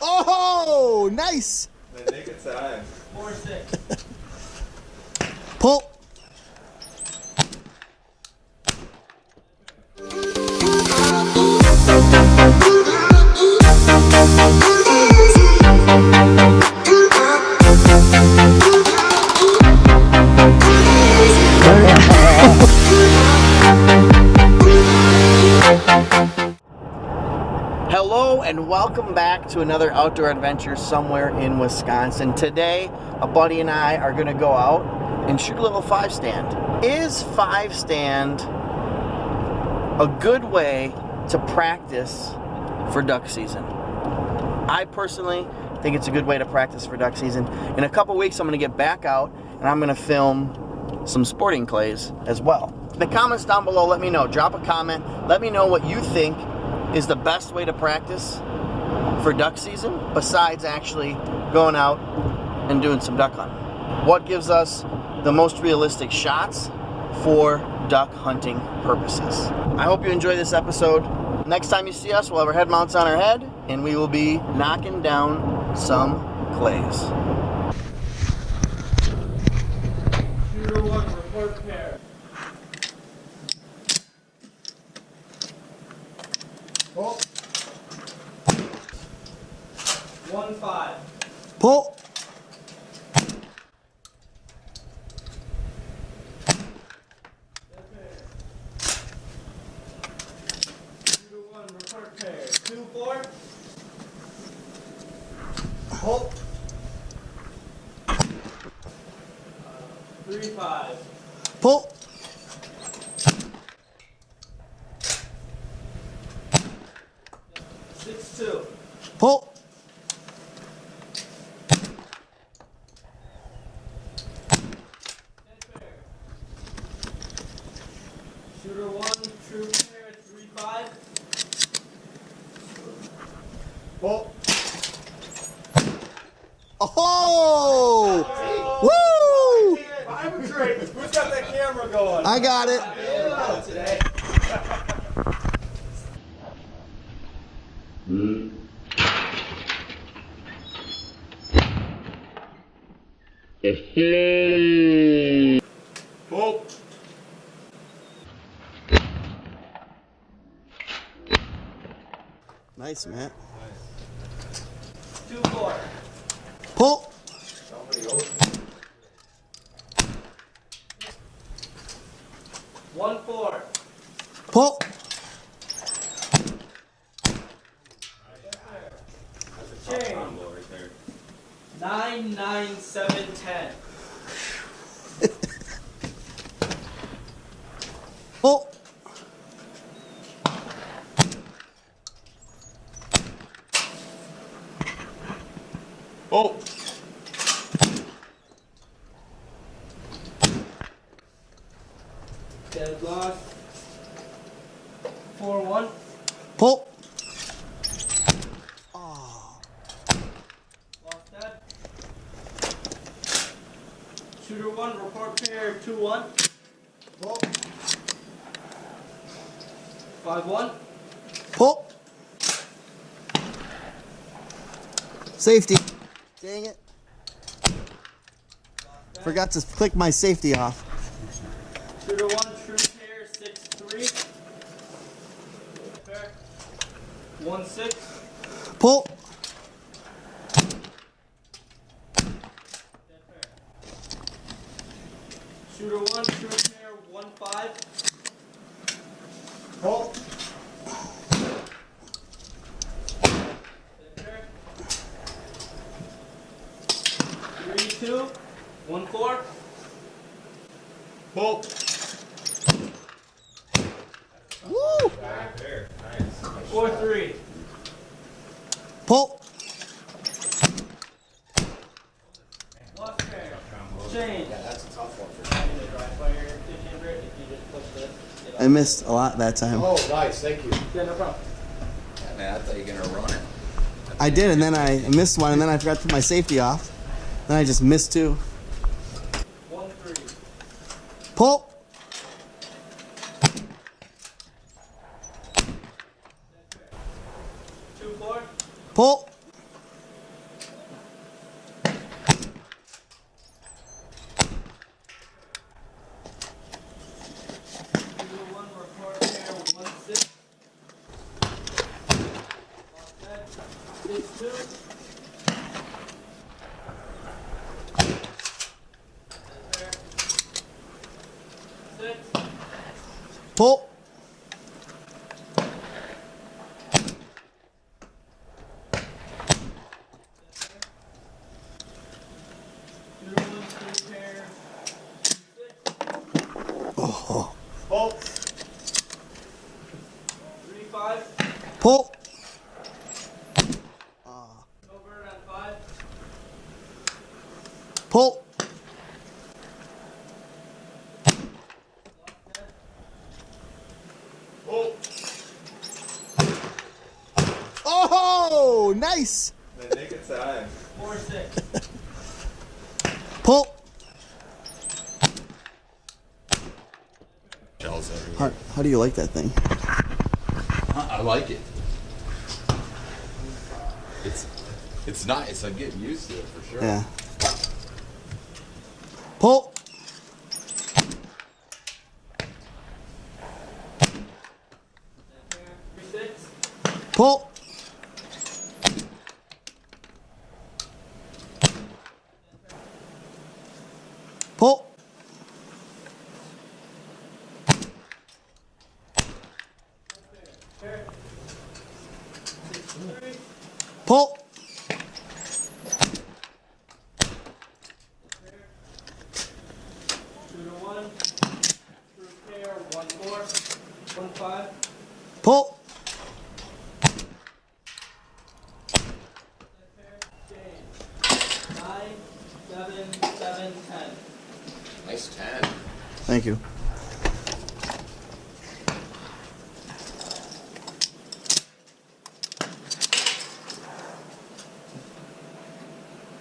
Oh, nice. The nick of time. 4-6. Pull. Hello and welcome back to another outdoor adventure somewhere in Wisconsin. Today, a buddy and I are going to go out and shoot a little 5-stand. Is 5-stand a good way to practice for duck season? I personally think it's a good way to practice for duck season. In a couple weeks, I'm going to get back out and I'm going to film some sporting clays as well. In the comments down below, let me know. Drop a comment. Let me know what you think is the best way to practice for duck season besides actually going out and doing some duck hunting. What gives us the most realistic shots for duck hunting purposes? I hope you enjoy this episode. Next time you see us, we'll have our head mounts on our head and we will be knocking down some clays. Shooter 1, report pair. Pull. 1-5. Pull. Shooter 1, report pair. 2-4. Pull. 3-5. Pull. 6-2. Pull. Shooter 1, true pair. 3-5. Pull. Oh! Woo! I'm great. Who's got that camera going? I got it. Yeah, today. Pull. Nice, Matt. 2-4. Pull. Somebody else. 1-4. Pull. Chain. 9, 9, 7, 10. Pull. Pull. Dead loss. 4-1. Pull. Lost dead. Shooter 1, report pair. 2-1. Pull. 5-1. Pull. Safety. Dang it. Forgot to click my safety off. Shooter 1, true pair. 6-3. Pair. 1-6. Pull. Dead pair. Shooter 1, true pair. 1-5. Pull. Dead pair. 3-2. 1-4. Pull. Woo. There. Nice. 4-3. Pull. Lost pair. Chain. Yeah, that's a tough one for In the dry fire 1500, if you just push this. I missed a lot that time. Oh, nice. Thank you. Yeah, no problem. Yeah, man, I thought you were gonna run it. I did, and then I missed one, and then I forgot to put my safety off. Then I just missed two. 1-3. Pull. Pull. 2-1, report pair 1-6. All set. 6-2. Pair. 6. Pull. 2-1, 2 pair 6. Oh. Pull. 3-5. Pull. No bird on 5. Pull. Lost 10. Pull. Oh, nice. The nick of time. 4-6. Pull. Shells everywhere. How do you like that thing? I like it. It's nice. I'm getting used to it for sure. Yeah. Pull. Pair 3-6. Pull. Pull. Pair 6-3. Pull. Pair 2-1. Through pair 1-4. 1-5. Pull. Pair change 9, 7, 7, 10. Nice 10. Thank you.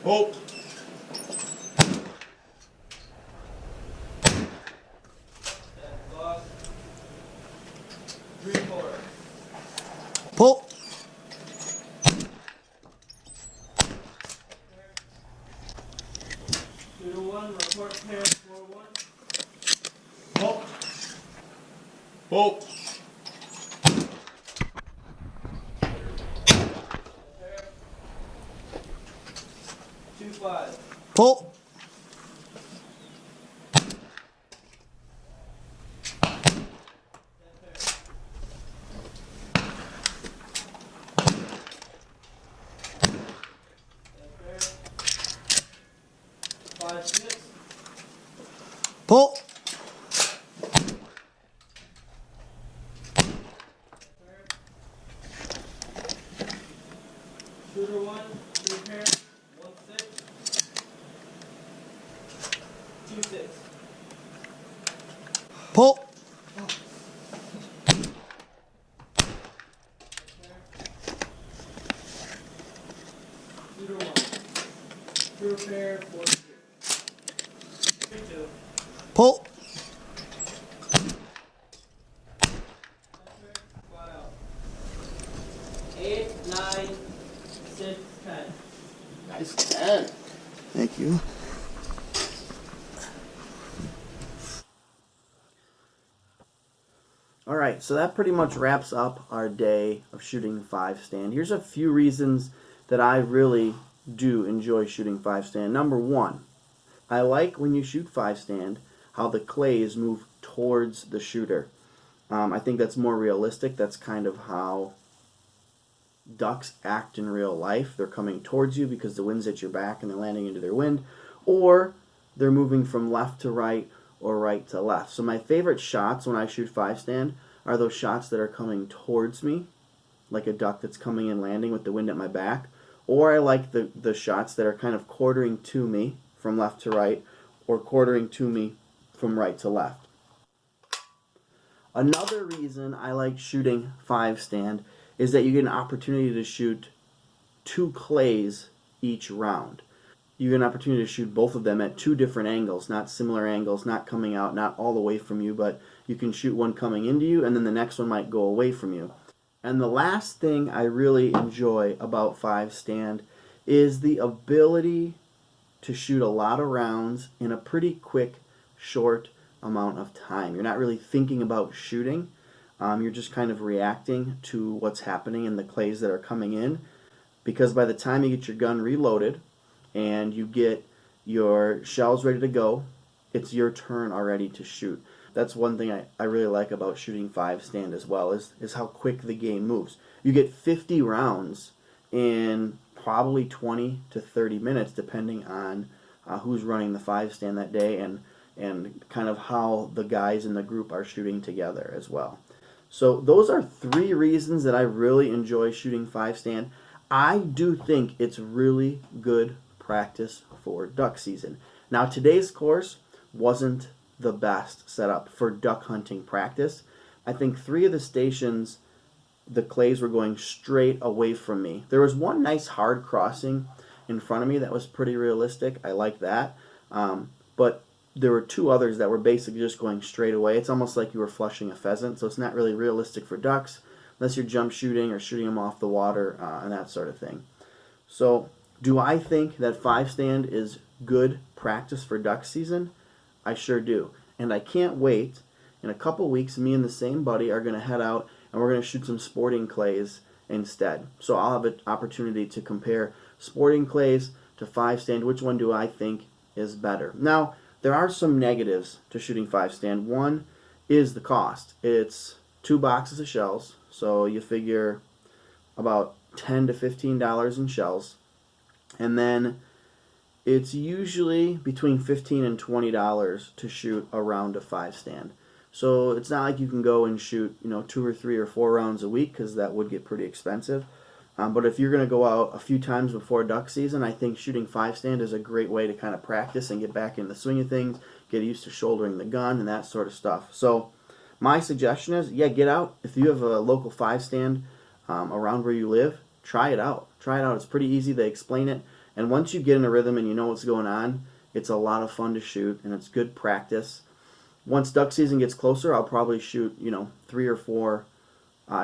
Pull. That's lost. 3-4. Pull. 2-1. Report pair 4-1. Pull. Pull. Pair 2-5. Pull. Pair 5-6. Pull. Pair. Shooter 1. 3 pair 1-6. 2-6. Pull. Shooter 1. Shooter pair 4-2. 3-2. Pull. Flat out. 8, 9, 6, 10. Nice 10. Thank you. All right, so that pretty much wraps up our day of shooting 5-stand. Here's a few reasons that I really do enjoy shooting 5-stand. Number one, I like when you shoot 5-stand how the clays move towards the shooter. I think that's more realistic. That's kind of how ducks act in real life. They're coming towards you because the wind's at your back and they're landing into their wind, or they're moving from left to right or right to left. So my favorite shots when I shoot 5-stand are those shots that are coming towards me, like a duck that's coming and landing with the wind at my back, or I like the shots that are kind of quartering to me from left to right or quartering to me from right to left. Another reason I like shooting 5-stand is that you get an opportunity to shoot 2 clays each round. You get an opportunity to shoot both of them at 2 different angles, not similar angles, not coming out, not all the way from you, but you can shoot one coming into you and then the next one might go away from you. And the last thing I really enjoy about 5-stand is the ability to shoot a lot of rounds in a pretty quick, short amount of time. You're not really thinking about shooting. You're just kind of reacting to what's happening in the clays that are coming in, because by the time you get your gun reloaded and you get your shells ready to go, it's your turn already to shoot. That's one thing I really like about shooting 5-stand as well, is how quick the game moves. You get 50 rounds in probably 20 to 30 minutes, depending on who's running the 5-stand that day and kind of how the guys in the group are shooting together as well. So those are 3 reasons that I really enjoy shooting 5-stand. I do think it's really good practice for duck season. Now, today's course wasn't the best setup for duck hunting practice. I think 3 of the stations, the clays were going straight away from me. There was one nice hard crossing in front of me that was pretty realistic. I like that. But there were 2 others that were basically just going straight away. It's almost like you were flushing a pheasant, so it's not really realistic for ducks unless you're jump shooting or shooting them off the water and that sort of thing. So do I think that 5-stand is good practice for duck season? I sure do. And I can't wait. In a couple weeks, me and the same buddy are going to head out and we're going to shoot some sporting clays instead. So I'll have an opportunity to compare sporting clays to 5-stand. Which one do I think is better? Now, there are some negatives to shooting 5-stand. One is the cost. It's 2 boxes of shells, so you figure about $10 to $15 in shells. And then it's usually between $15 and $20 to shoot a round of 5-stand. So it's not like you can go and shoot 2 or 3 or 4 rounds a week, because that would get pretty expensive. But if you're going to go out a few times before duck season, I think shooting 5-stand is a great way to kind of practice and get back in the swing of things, get used to shouldering the gun and that sort of stuff. So my suggestion is, yeah, get out. If you have a local 5-stand around where you live, try it out. Try it out. It's pretty easy. They explain it. And once you get in a rhythm and you know what's going on, it's a lot of fun to shoot, and it's good practice. Once duck season gets closer, I'll probably shoot 3 or 4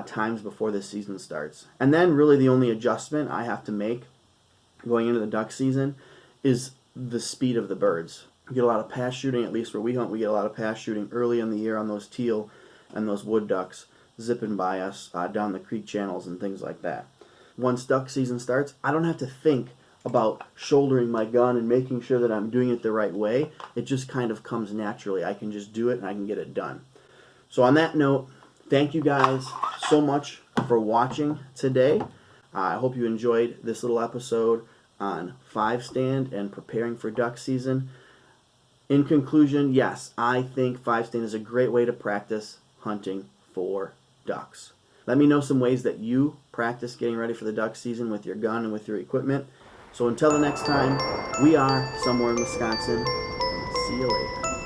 times before the season starts. And then really the only adjustment I have to make going into the duck season is the speed of the birds. We get a lot of pass shooting, at least where we hunt. We get a lot of pass shooting early in the year on those teal and those wood ducks zipping by us down the creek channels and things like that. Once duck season starts, I don't have to think about shouldering my gun and making sure that I'm doing it the right way. It just kind of comes naturally. I can just do it and I can get it done. So on that note, thank you guys so much for watching today. I hope you enjoyed this little episode on 5-stand and preparing for duck season. In conclusion, yes, I think 5-stand is a great way to practice hunting for ducks. Let me know some ways that you practice getting ready for the duck season with your gun and with your equipment. So until the next time, we are somewhere in Wisconsin. See you later.